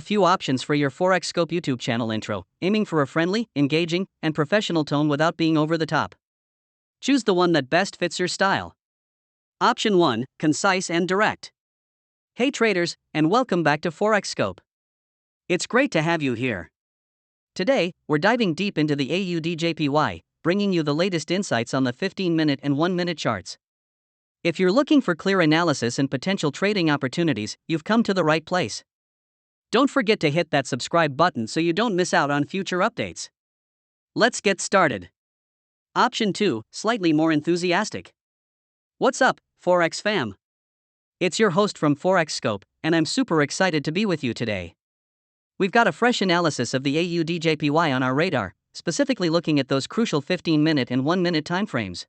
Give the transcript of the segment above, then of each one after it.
few options for your Forex Scope YouTube channel intro, aiming for a friendly, engaging, and professional tone without being over the top. Choose the one that best fits your style. Option 1, concise and direct. Hey traders, and welcome back to Forex Scope. It's great to have you here. Today, we're diving deep into the AUDJPY, bringing you the latest insights on the 15-minute and 1-minute charts. If you're looking for clear analysis and potential trading opportunities, you've come to the right place. Don't forget to hit that subscribe button so you don't miss out on future updates. Let's get started. Option 2, slightly more enthusiastic. What's up, Forex fam? It's your host from Forex Scope, and I'm super excited to be with you today. We've got a fresh analysis of the AUDJPY on our radar, specifically looking at those crucial 15-minute and 1-minute timeframes.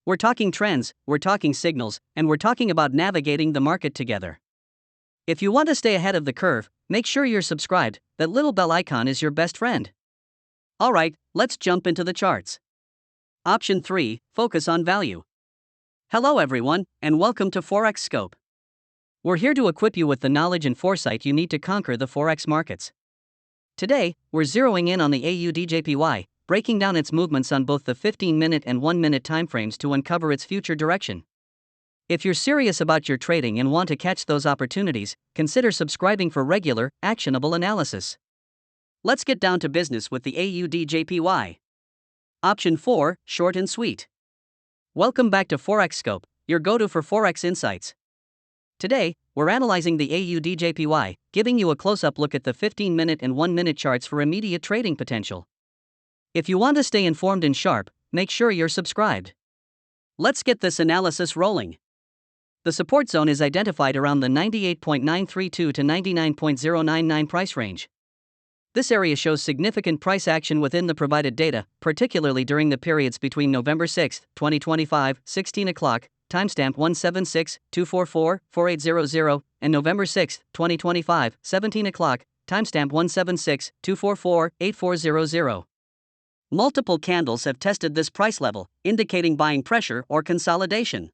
We're talking trends, we're talking signals, and we're talking about navigating the market together. If you want to stay ahead of the curve, make sure you're subscribed. That little bell icon is your best friend. Alright, let's jump into the charts. Option 3, focus on value. Hello everyone, and welcome to Forex Scope. We're here to equip you with the knowledge and foresight you need to conquer the Forex markets. Today, we're zeroing in on the AUDJPY, breaking down its movements on both the 15-minute and 1-minute timeframes to uncover its future direction. If you're serious about your trading and want to catch those opportunities, consider subscribing for regular, actionable analysis. Let's get down to business with the AUDJPY. Option 4, short and sweet. Welcome back to Forex Scope, your go-to for Forex insights. Today, we're analyzing the AUDJPY, giving you a close-up look at the 15-minute and 1-minute charts for immediate trading potential. If you want to stay informed and sharp, make sure you're subscribed. Let's get this analysis rolling. The support zone is identified around the 98.932 to 99.099 price range. This area shows significant price action within the provided data, particularly during the periods between November 6, 2025, 16 o'clock, timestamp 176-244-4800, and November 6, 2025, 17 o'clock, timestamp 176-244-8400. Multiple candles have tested this price level, indicating buying pressure or consolidation.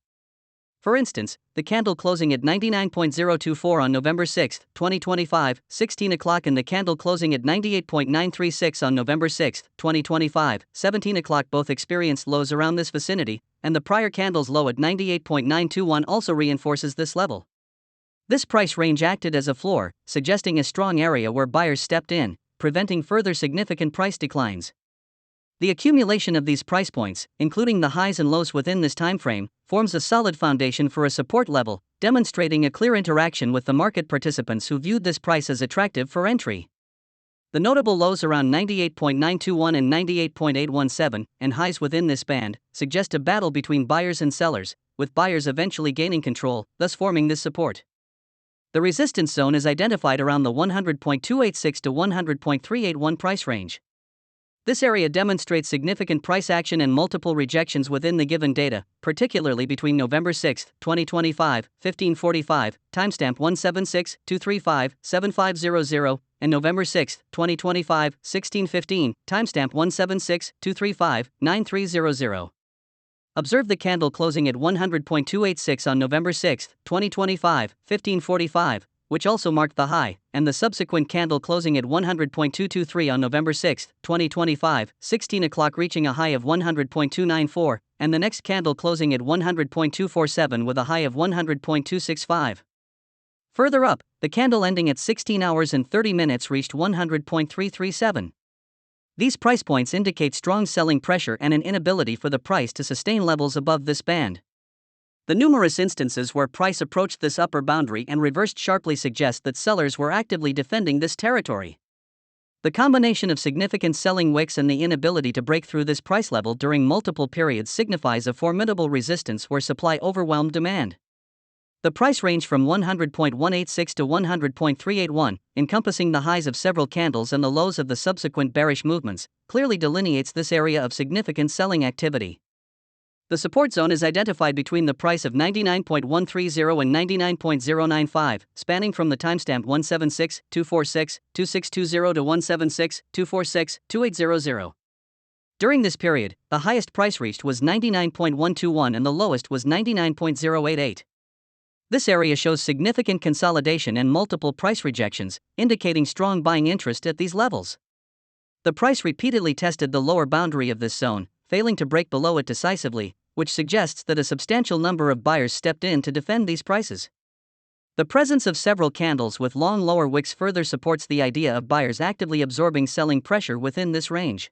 For instance, the candle closing at 99.024 on November 6, 2025, 16 o'clock, and the candle closing at 98.936 on November 6, 2025, 17 o'clock both experienced lows around this vicinity, and the prior candle's low at 98.921 also reinforces this level. This price range acted as a floor, suggesting a strong area where buyers stepped in, preventing further significant price declines. The accumulation of these price points, including the highs and lows within this timeframe, forms a solid foundation for a support level, demonstrating a clear interaction with the market participants who viewed this price as attractive for entry. The notable lows around 98.921 and 98.817, and highs within this band, suggest a battle between buyers and sellers, with buyers eventually gaining control, thus forming this support. The resistance zone is identified around the 100.286 to 100.381 price range. This area demonstrates significant price action and multiple rejections within the given data, particularly between November 6, 2025, 1545, timestamp 176-235-7500, and November 6, 2025, 1615, timestamp 176-235-9300. Observe the candle closing at 100.286 on November 6, 2025, 1545, which also marked the high, and the subsequent candle closing at 100.223 on November 6, 2025, 16 o'clock, reaching a high of 100.294, and the next candle closing at 100.247 with a high of 100.265. Further up, the candle ending at 16 hours and 30 minutes reached 100.337. These price points indicate strong selling pressure and an inability for the price to sustain levels above this band. The numerous instances where price approached this upper boundary and reversed sharply suggest that sellers were actively defending this territory. The combination of significant selling wicks and the inability to break through this price level during multiple periods signifies a formidable resistance where supply overwhelmed demand. The price range from 100.186 to 100.381, encompassing the highs of several candles and the lows of the subsequent bearish movements, clearly delineates this area of significant selling activity. The support zone is identified between the price of 99.130 and 99.095, spanning from the timestamp 176-246-2620 to 176-246-2800. During this period, the highest price reached was 99.121 and the lowest was 99.088. This area shows significant consolidation and multiple price rejections, indicating strong buying interest at these levels. The price repeatedly tested the lower boundary of this zone, failing to break below it decisively, which suggests that a substantial number of buyers stepped in to defend these prices. The presence of several candles with long lower wicks further supports the idea of buyers actively absorbing selling pressure within this range.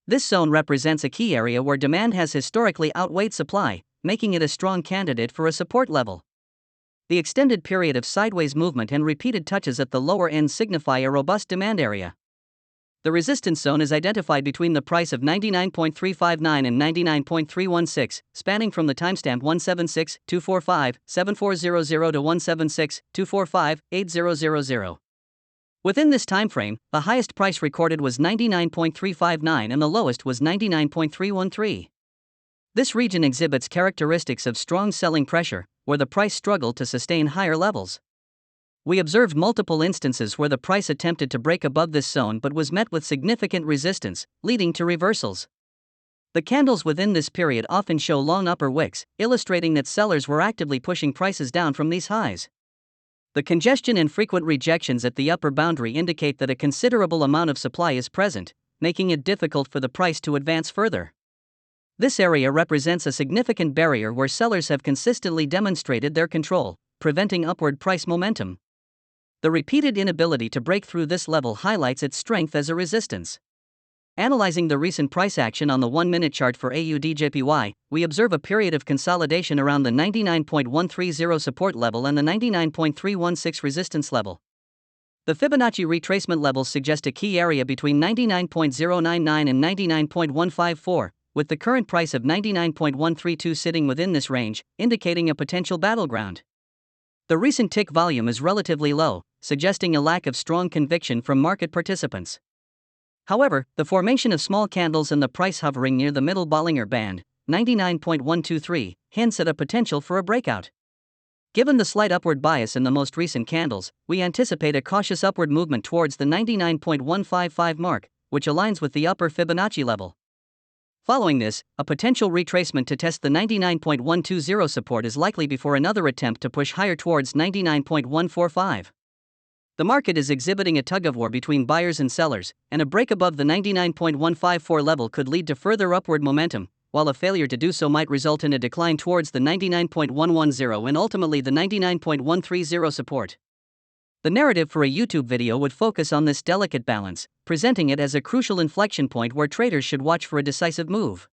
This zone represents a key area where demand has historically outweighed supply, making it a strong candidate for a support level. The extended period of sideways movement and repeated touches at the lower end signify a robust demand area. The resistance zone is identified between the price of 99.359 and 99.316, spanning from the timestamp 176-245-7400 to 176-245-8000. Within this timeframe, the highest price recorded was 99.359 and the lowest was 99.313. This region exhibits characteristics of strong selling pressure, where the price struggled to sustain higher levels. We observed multiple instances where the price attempted to break above this zone but was met with significant resistance, leading to reversals. The candles within this period often show long upper wicks, illustrating that sellers were actively pushing prices down from these highs. The congestion and frequent rejections at the upper boundary indicate that a considerable amount of supply is present, making it difficult for the price to advance further. This area represents a significant barrier where sellers have consistently demonstrated their control, preventing upward price momentum. The repeated inability to break through this level highlights its strength as a resistance. Analyzing the recent price action on the 1-minute chart for AUDJPY, we observe a period of consolidation around the 99.130 support level and the 99.316 resistance level. The Fibonacci retracement levels suggest a key area between 99.099 and 99.154, with the current price of 99.132 sitting within this range, indicating a potential battleground. The recent tick volume is relatively low, suggesting a lack of strong conviction from market participants. However, the formation of small candles and the price hovering near the middle Bollinger Band, 99.123, hints at a potential for a breakout. Given the slight upward bias in the most recent candles, we anticipate a cautious upward movement towards the 99.155 mark, which aligns with the upper Fibonacci level. Following this, a potential retracement to test the 99.120 support is likely before another attempt to push higher towards 99.145. The market is exhibiting a tug-of-war between buyers and sellers, and a break above the 99.154 level could lead to further upward momentum, while a failure to do so might result in a decline towards the 99.110 and ultimately the 99.130 support. The narrative for a YouTube video would focus on this delicate balance, presenting it as a crucial inflection point where traders should watch for a decisive move.